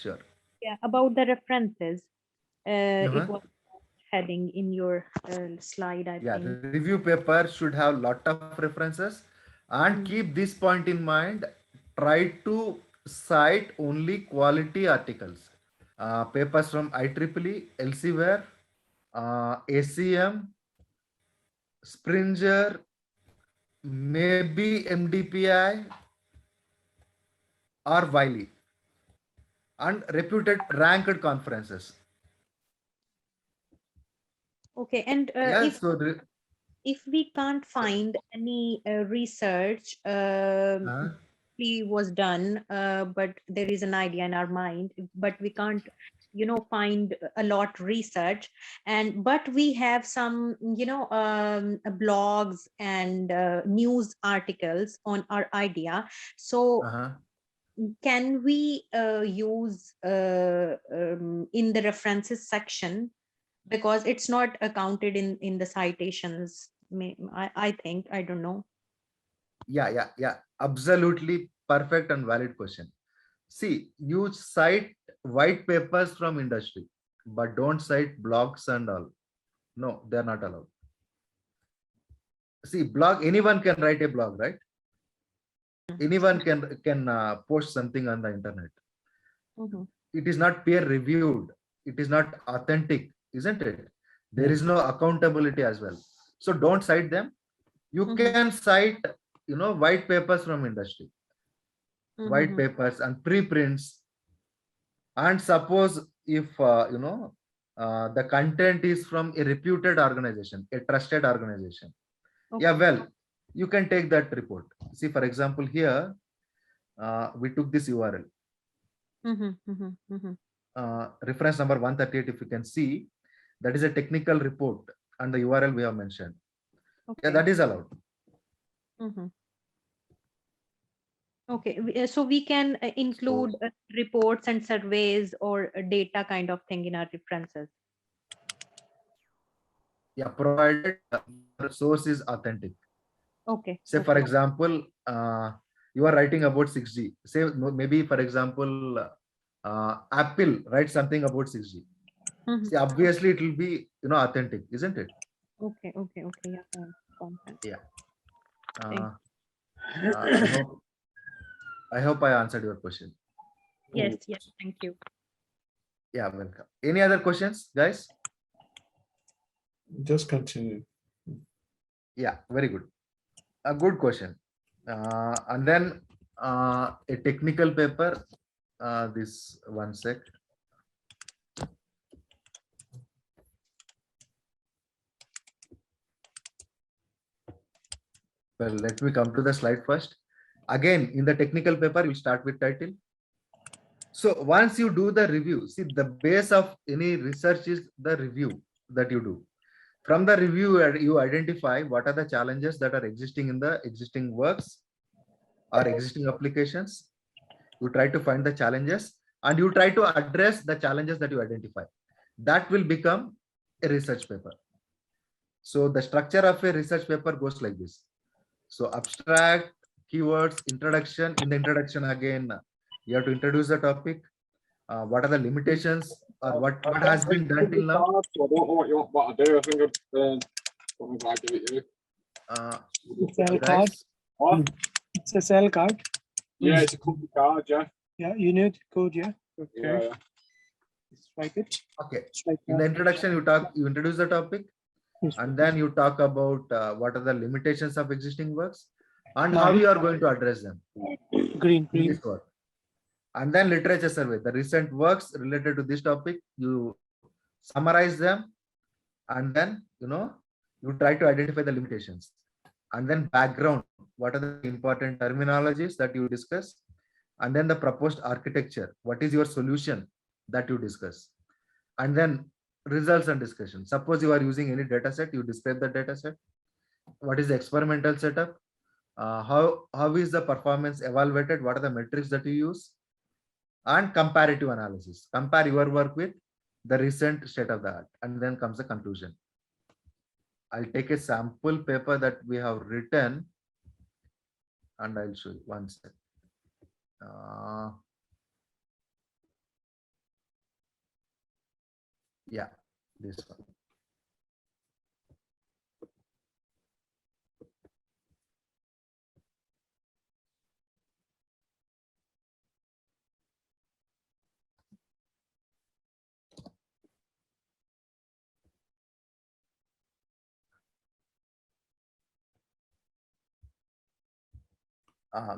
Yeah, about the references. It was heading in your slide, I think. Review paper should have lot of references, and keep this point in mind. Try to cite only quality articles. Papers from IEEE, Elsewhere, ACM, Springer, maybe MDPI or Wiley, and reputed ranked conferences. Okay, and if we can't find any research was done, but there is an idea in our mind, but we can't find a lot research, but we have some blogs and news articles on our idea. So can we use in the references section, because it's not accounted in the citations? I think, I don't know. Yeah. Absolutely perfect and valid question. See, you cite white papers from industry, but don't cite blogs and all. No, they're not allowed. See, blog, anyone can write a blog, right? Anyone can post something on the internet. It is not peer reviewed. It is not authentic, isn't it? There is no accountability as well. So don't cite them. You can cite, white papers from industry, white papers and preprints. And suppose if, the content is from a reputed organization, a trusted organization. Yeah, well, you can take that report. See, for example, here, we took this URL. Reference number 138, if you can see, that is a technical report, and the URL we have mentioned. Yeah, that is allowed. Okay, so we can include reports and surveys or data kind of thing in our references. Yeah, provided the source is authentic. Okay. Say, for example, you are writing about 6G. Say, maybe, for example, Apple writes something about 6G. See, obviously, it will be, authentic, isn't it? Okay. Yeah. I hope I answered your question. Yes, thank you. Yeah, welcome. Any other questions, guys? Just continue. Yeah, very good. A good question. And then a technical paper this one sec. Well, let me come to the slide first. Again, in the technical paper, you start with title. So once you do the review, see, the base of any research is the review that you do. From the review, you identify what are the challenges that are existing in the existing works or existing applications. You try to find the challenges and you try to address the challenges that you identify. That will become a research paper. So the structure of a research paper goes like this. So abstract, keywords, introduction. In the introduction, again, you have to introduce the topic. What are the limitations or what has been done till now? I don't know what you want to do. I think I'd give it you. Cell card. What? It's a cell card. Yeah, it's a company card, yeah. Yeah, you need code, yeah. Okay. Yeah. Swipe it. Okay. Swipe In the introduction, you introduce the topic, and then you talk about what are the limitations of existing works and how you are going to address them. Green. And then literature survey, the recent works related to this topic, you summarize them, and then you try to identify the limitations. And then background, what are the important terminologies that you discuss, and then the proposed architecture, what is your solution that you discuss, and then results and discussion. Suppose you are using any data set, you describe the data set, what is the experimental setup, how is the performance evaluated, what are the metrics that you use, and comparative analysis. Compare your work with the recent state of the art, and then comes the conclusion. I'll take a sample paper that we have written and I'll show you one second. Yeah, this one.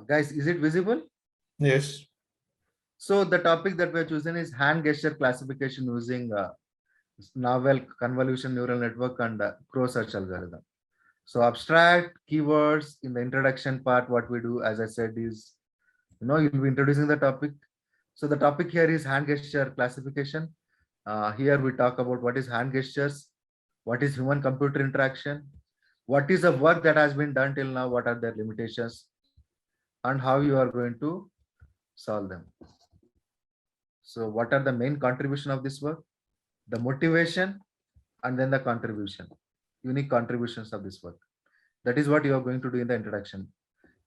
Guys, is it visible? Yes. So the topic that we're choosing is hand gesture classification using novel convolution neural network and crow search algorithm. So abstract keywords in the introduction part, what we do, as I said, is you'll be introducing the topic. So the topic here is hand gesture classification. Here we talk about what is hand gestures, what is human computer interaction, what is the work that has been done till now, what are their limitations, and how you are going to solve them. So what are the main contribution of this work? The motivation and then the contribution, unique contributions of this work. That is what you are going to do in the introduction.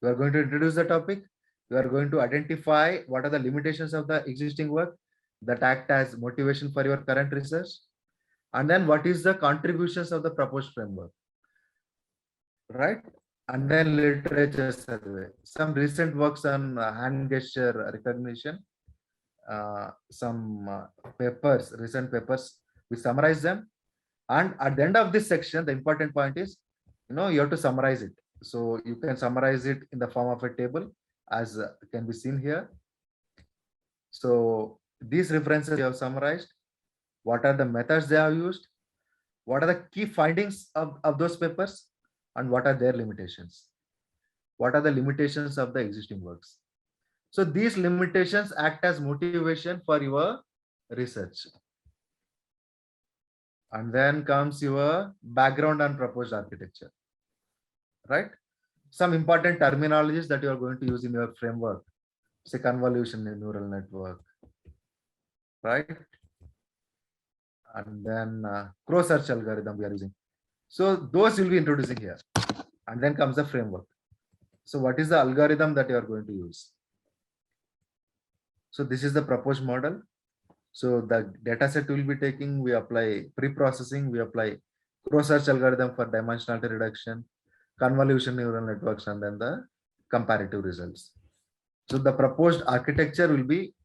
You are going to introduce the topic. You are going to identify what are the limitations of the existing work that act as motivation for your current research. And then what is the contributions of the proposed framework, right? And then literature survey, some recent works on hand gesture recognition, some papers, recent papers, we summarize them. And at the end of this section, the important point is, you have to summarize it. So you can summarize it in the form of a table, as can be seen here. So these references you have summarized, what are the methods they have used, what are the key findings of those papers, and what are their limitations? What are the limitations of the existing works? So these limitations act as motivation for your research. And then comes your background and proposed architecture, right? Some important terminologies that you are going to use in your framework, say convolution neural network, right? And then crow search algorithm we are using. So those you'll be introducing here. And then comes the framework. So what is the algorithm that you are going to use? So this is the proposed model. So the data set we'll be taking, we apply pre-processing, we apply crow search algorithm for dimensionality reduction, convolution neural networks, and then the comparative results. So the proposed architecture will be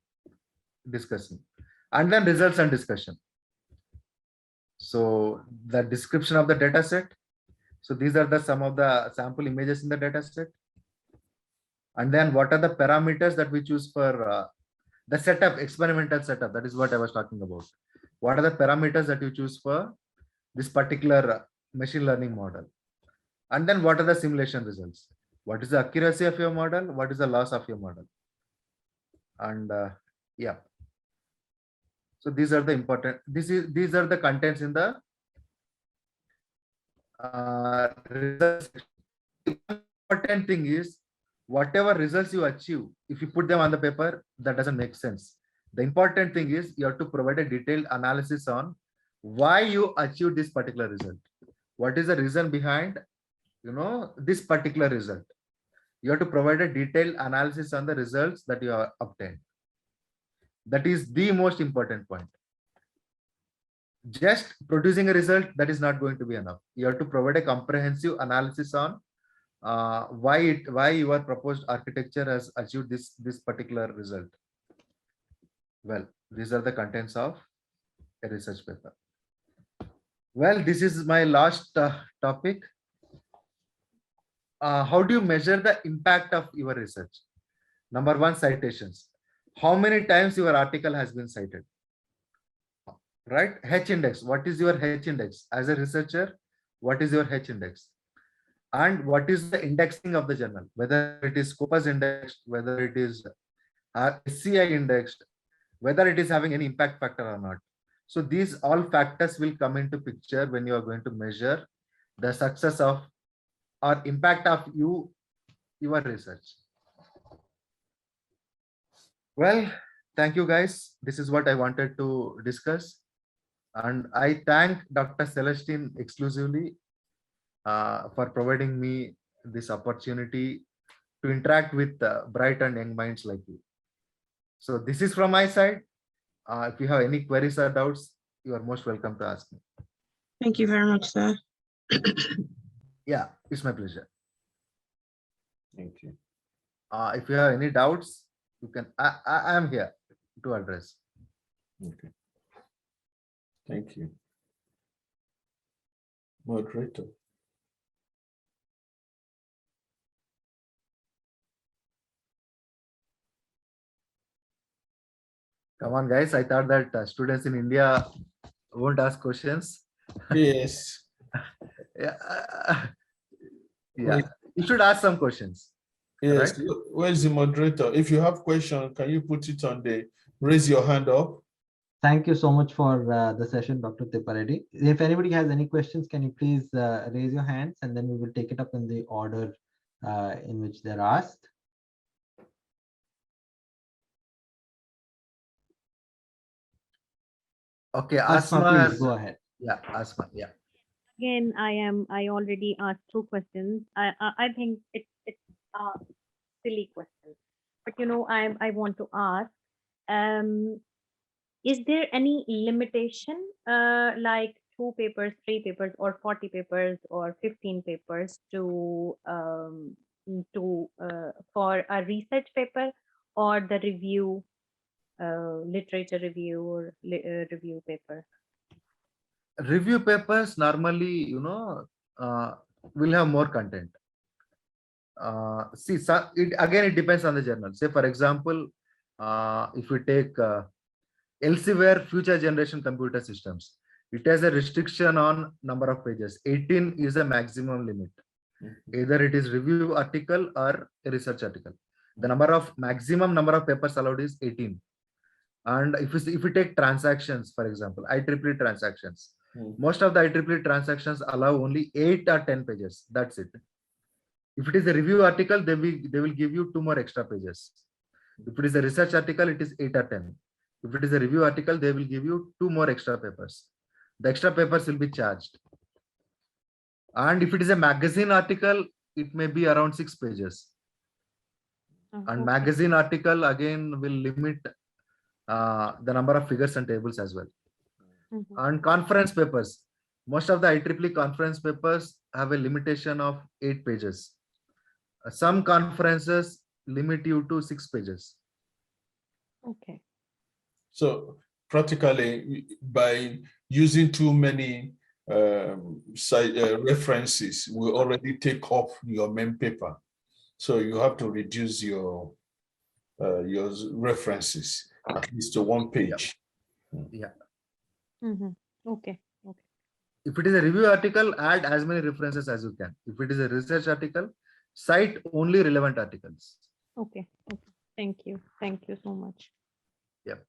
discussing, and then results and discussion. So the description of the data set. So these are some of the sample images in the data set. And then what are the parameters that we choose for The setup, experimental setup, that is what I was talking about. What are the parameters that you choose for this particular machine learning model? And then what are the simulation results? What is the accuracy of your model? What is the loss of your model? And yeah. So these are the important, these are the contents in the results. The important thing is whatever results you achieve, if you put them on the paper, that doesn't make sense. The important thing is you have to provide a detailed analysis on why you achieved this particular result. What is the reason behind, this particular result? You have to provide a detailed analysis on the results that you have obtained. That is the most important point. Just producing a result, that is not going to be enough. You have to provide a comprehensive analysis on why your proposed architecture has achieved this particular result. Well, these are the contents of a research paper. Well, this is my last topic. How do you measure the impact of your research? Number one, citations. How many times your article has been cited? Right? H index. What is your H index? As a researcher, what is your H index? And what is the indexing of the journal? Whether it is Scopus indexed, whether it is SCI indexed, whether it is having any impact factor or not. So these all factors will come into picture when you are going to measure the success of or impact of your research. Well, thank you guys. This is what I wanted to discuss. And I thank Dr. Celestine exclusively for providing me this opportunity to interact with bright and young minds like you. So this is from my side. If you have any queries or doubts, you are most welcome to ask me. Thank you very much, sir. Yeah, it's my pleasure. Thank you. If you have any doubts, you can. I am here to address. Okay. Thank you. Moderator. Come on, guys. I thought that students in India won't ask questions. Yes. Yeah. Yeah. You should ask some questions. Yes. Right? Where is the moderator? If you have question, can you put it on the raise your hand up? Thank you so much for the session, Dr. Tipareddy. If anybody has any questions, can you please raise your hands, and then we will take it up in the order in which they're asked. Okay, Asma, Asma, please go ahead. Yeah, Asma, yeah. Again, I already asked 2 questions. I think it's a silly question, but I want to ask, is there any limitation like 2 papers, 3 papers, or 40 papers, or 15 papers to for a research paper, or the review, literature review, or review paper? Review papers normally, will have more content. See, so it depends on the journal. Say, for example, if we take Elsevier Future Generation Computer Systems, it has a restriction on number of pages. 18 is the maximum limit. Either it is review article or a research article. The maximum number of papers allowed is 18. And if we take transactions, for example, IEEE transactions, most of the IEEE transactions allow only 8 or 10 pages. That's it. If it is a review article, they will give you 2 more extra pages. If it is a research article, it is 8 or 10. If it is a review article, they will give you 2 more extra papers. The extra papers will be charged. And if it is a magazine article, it may be around 6 pages. And magazine article again will limit the number of figures and tables as well. And conference papers, most of the IEEE conference papers have a limitation of 8 pages. Some conferences limit you to 6 pages. Okay. So practically, by using too many references, will already take off your main paper. So you have to reduce your references. at least to one page. Yeah. Okay. Okay. If it is a review article, add as many references as you can. If it is a research article, cite only relevant articles. Okay. Okay. Thank you. Thank you so much. Yep.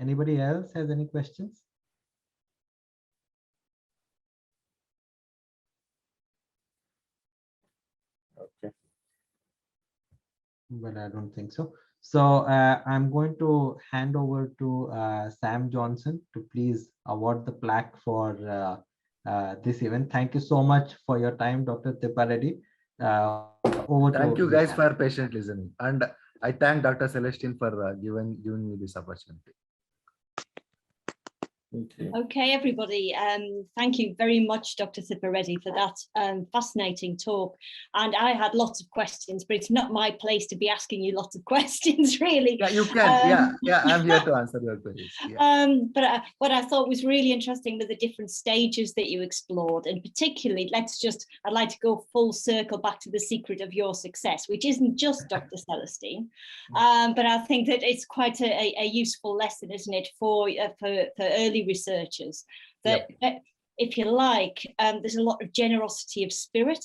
Anybody else has any questions? Okay. But I don't think so. So I'm going to hand over to Sam Johnson to please award the plaque for this event. Thank you so much for your time, Dr. Thipareddy. Thank you guys for patient listening. And I thank Dr. Celestine for giving me this opportunity. Okay, everybody. Thank you very much, Dr. Thipareddy, for that fascinating talk. And I had lots of questions, but it's not my place to be asking you lots of questions, really. Yeah, you can. Yeah, I'm here to answer your queries. Yeah. But what I thought was really interesting were the different stages that you explored, and particularly, I'd like to go full circle back to the secret of your success, which isn't just Dr. Celestine, but I think that it's quite a useful lesson, isn't it, for early researchers, that if you like, there's a lot of generosity of spirit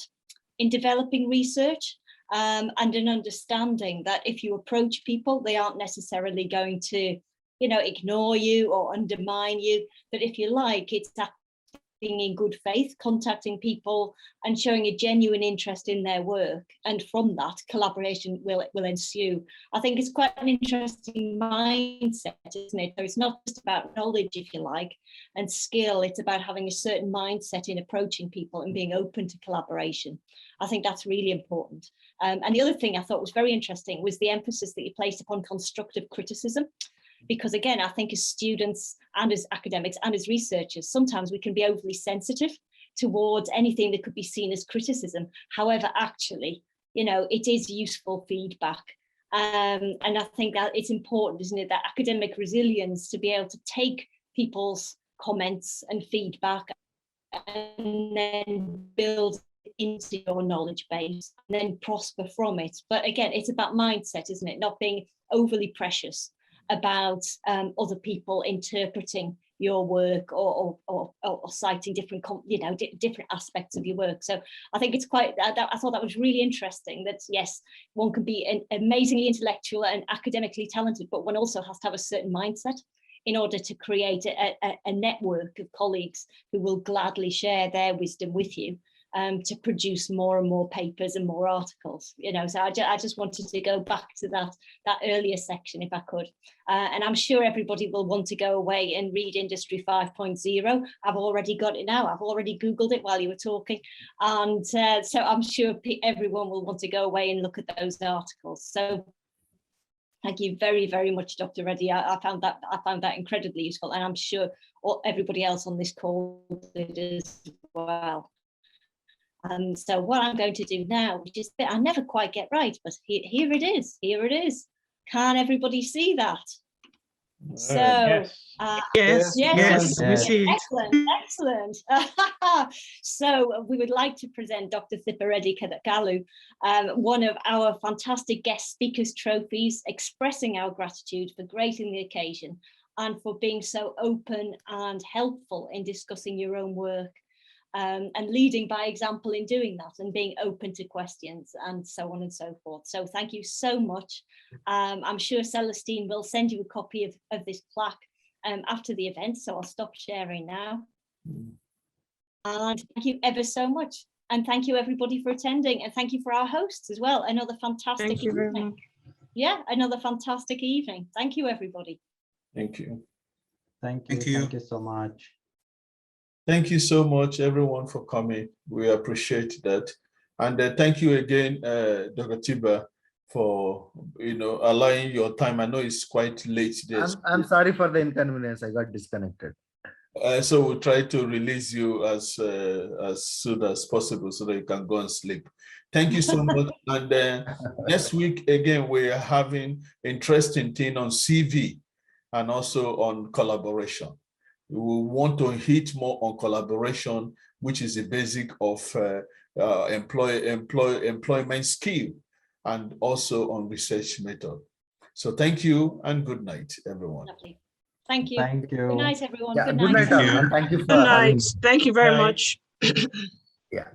in developing research, and an understanding that if you approach people, they aren't necessarily going to, ignore you or undermine you. That if you like, it's acting in good faith, contacting people and showing a genuine interest in their work, and from that collaboration will ensue. I think it's quite an interesting mindset, isn't it? So it's not just about knowledge, if you like, and skill. It's about having a certain mindset in approaching people and being open to collaboration. I think that's really important. And the other thing I thought was very interesting was the emphasis that you placed upon constructive criticism. Because again, I think as students and as academics and as researchers, sometimes we can be overly sensitive towards anything that could be seen as criticism. However, actually, it is useful feedback. And I think that it's important, isn't it, that academic resilience to be able to take people's comments and feedback and then build into your knowledge base and then prosper from it. But again, it's about mindset, isn't it? Not being overly precious about other people interpreting your work or citing different, different aspects of your work. So I think it's quite, I thought that was really interesting, that yes, one can be amazingly intellectual and academically talented, but one also has to have a certain mindset in order to create a network of colleagues who will gladly share their wisdom with you. To produce more and more papers and more articles, so I just wanted to go back to that earlier section if I could, and I'm sure everybody will want to go away and read Industry 5.0. I've already got it now. I've already Googled it while you were talking, and so I'm sure everyone will want to go away and look at those articles. So thank you very, very much, Dr. Reddy. I found that incredibly useful, and I'm sure everybody else on this call did as well. So what I'm going to do now, which is I never quite get right, but here it is. Here it is. Can everybody see that? So yes, we see it. Excellent. So we would like to present Dr. Thipareddy Galu, one of our fantastic guest speakers trophies, expressing our gratitude for gracing the occasion and for being so open and helpful in discussing your own work. And leading by example in doing that and being open to questions and so on and so forth. So thank you so much. I'm sure Celestine will send you a copy of this plaque after the event, so I'll stop sharing now. And thank you ever so much. And thank you everybody for attending, and thank you for our hosts as well. Another fantastic Thank you very evening. much. Yeah, another fantastic evening. Thank you everybody. Thank you. Thank you so much. Thank you so much, everyone, for coming. We appreciate that. And thank you again, Dr. Tiba, for allowing your time. I know it's quite late today. I'm sorry for the inconvenience. I got disconnected. So we'll try to release you as soon as possible so that you can go and sleep. Thank you so much. And next week, again, we're having interesting thing on CV and also on collaboration. We want to hit more on collaboration, which is the basic of employment skill, and also on research method. So thank you and good night, everyone. Lovely. Thank you. Thank you. Good night, everyone. Yeah, good good night. night, and thank you for Good night. having me. Thank you very Night. much. Yeah.